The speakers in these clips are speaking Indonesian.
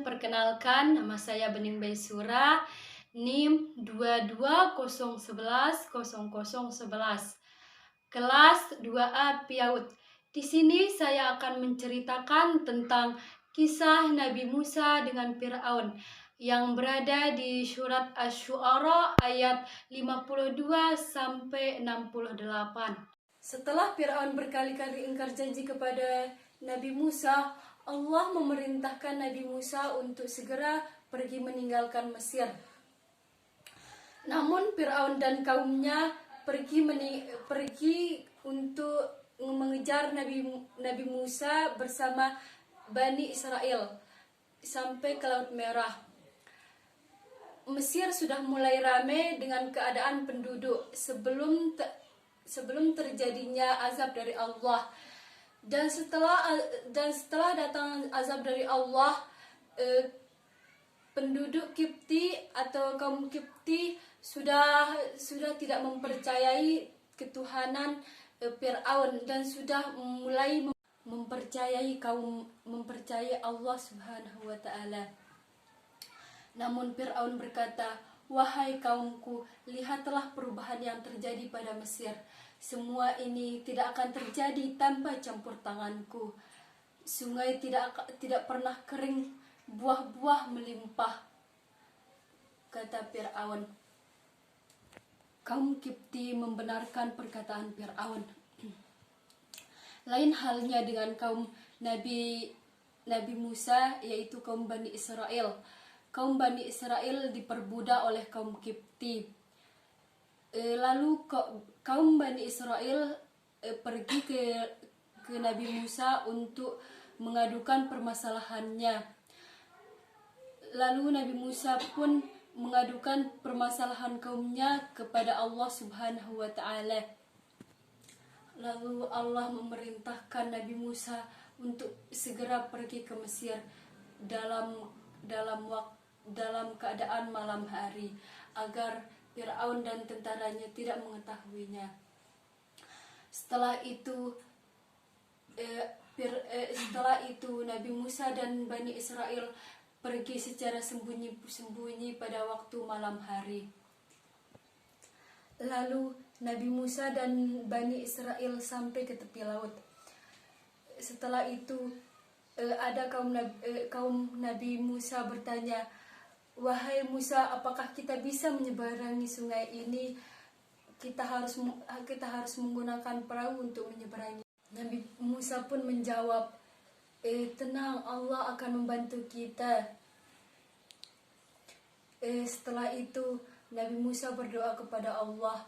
perkenalkan, nama saya Bening Baisura, NIM 220110011, kelas 2A PIAUD. Di sini saya akan menceritakan tentang kisah Nabi Musa dengan Fir'aun yang berada di surat Asy-Syu'ara ayat 52 sampai 68. Setelah Fir'aun berkali-kali ingkar janji kepada Nabi Musa, Allah memerintahkan Nabi Musa untuk segera pergi meninggalkan Mesir. Namun Fir'aun dan kaumnya pergi untuk mengejar Nabi Musa bersama Bani Israel sampai ke Laut Merah. Mesir sudah mulai ramai dengan keadaan penduduk sebelum terjadinya azab dari Allah. Dan setelah datang azab dari Allah, penduduk Kipti atau kaum Kipti sudah tidak mempercayai ketuhanan Fir'aun dan sudah mulai mempercayai Allah Subhanahu wa taala. Namun Fir'aun berkata, "Wahai kaumku, lihatlah perubahan yang terjadi pada Mesir. Semua ini tidak akan terjadi tanpa campur tanganku. Sungai tidak pernah kering, buah-buah melimpah," kata Fir'aun. Kaum Kipti membenarkan perkataan Fir'aun. Lain halnya dengan kaum Nabi Musa, yaitu kaum Bani Israel. Kaum Bani Israel diperbudak oleh kaum Kipti. Lalu kaum Bani Israel pergi ke Nabi Musa untuk mengadukan permasalahannya. Lalu Nabi Musa pun mengadukan permasalahan kaumnya kepada Allah Subhanahu wa taala. Lalu Allah memerintahkan Nabi Musa untuk segera pergi ke Mesir dalam keadaan malam hari agar Fir'aun dan tentaranya tidak mengetahuinya. Setelah itu Nabi Musa dan Bani Israel pergi secara sembunyi-sembunyi pada waktu malam hari. Lalu Nabi Musa dan Bani Israel sampai ke tepi laut. Setelah itu ada kaum Nabi Musa bertanya, "Wahai Musa, apakah kita bisa menyeberangi sungai ini? Kita harus menggunakan perahu untuk menyeberangi." Nabi Musa pun menjawab, "Tenang, Allah akan membantu kita." Setelah itu Nabi Musa berdoa kepada Allah.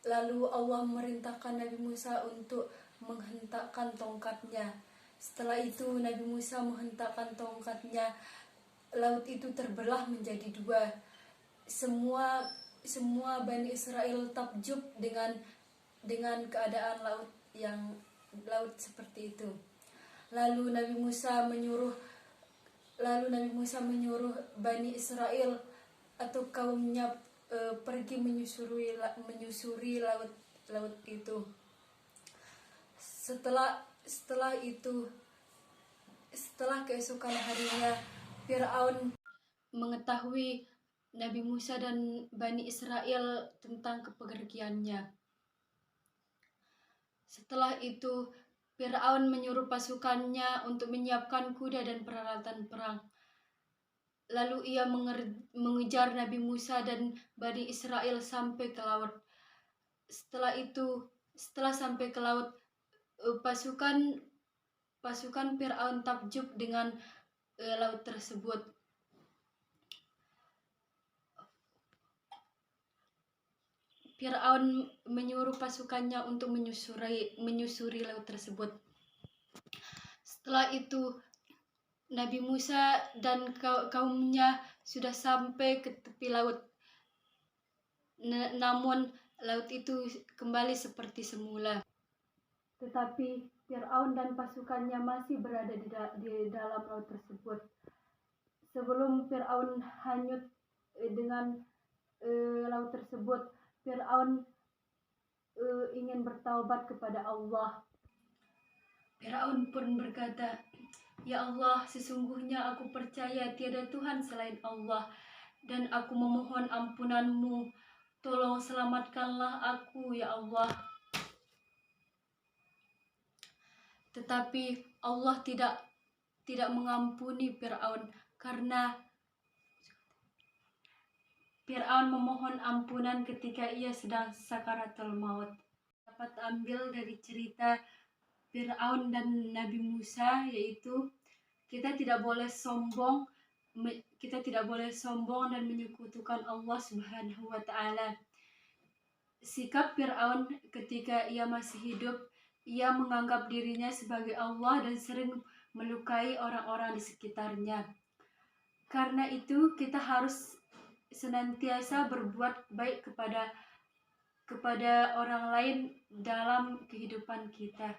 Lalu Allah memerintahkan Nabi Musa untuk menghentakkan tongkatnya. Setelah itu Nabi Musa menghentakkan tongkatnya. Laut itu terbelah menjadi dua. Semua Bani Israel takjub dengan keadaan laut seperti itu. Lalu Nabi Musa menyuruh Bani Israel atau kaumnya pergi menyusuri laut itu. Setelah keesokan harinya, Fir'aun mengetahui Nabi Musa dan Bani Israel tentang kepergiannya. Setelah itu, Fir'aun menyuruh pasukannya untuk menyiapkan kuda dan peralatan perang. Lalu ia mengejar Nabi Musa dan Bani Israel sampai ke laut. Setelah sampai ke laut, pasukan Fir'aun takjub dengan laut tersebut. Fir'aun menyuruh pasukannya untuk menyusuri laut tersebut. Setelah itu Nabi Musa dan kaumnya sudah sampai ke tepi laut. Namun laut itu kembali seperti semula. Tetapi Fir'aun dan pasukannya masih berada di dalam laut tersebut. Sebelum Fir'aun hanyut dengan laut tersebut, Fir'aun ingin bertaubat kepada Allah. Fir'aun pun berkata, Ya Allah, sesungguhnya aku percaya tiada Tuhan selain Allah, dan aku memohon ampunan-Mu. Tolong selamatkanlah aku, ya Allah. Tetapi Allah tidak mengampuni Fir'aun, karena Fir'aun memohon ampunan ketika ia sedang sakaratul maut. Dapat ambil dari cerita Fir'aun dan Nabi Musa, yaitu kita tidak boleh sombong dan menyekutukan Allah Subhanahu wa taala. Sikap Fir'aun ketika ia masih hidup, ia menganggap dirinya sebagai Allah dan sering melukai orang-orang di sekitarnya. Karena itu kita harus senantiasa berbuat baik kepada orang lain dalam kehidupan kita.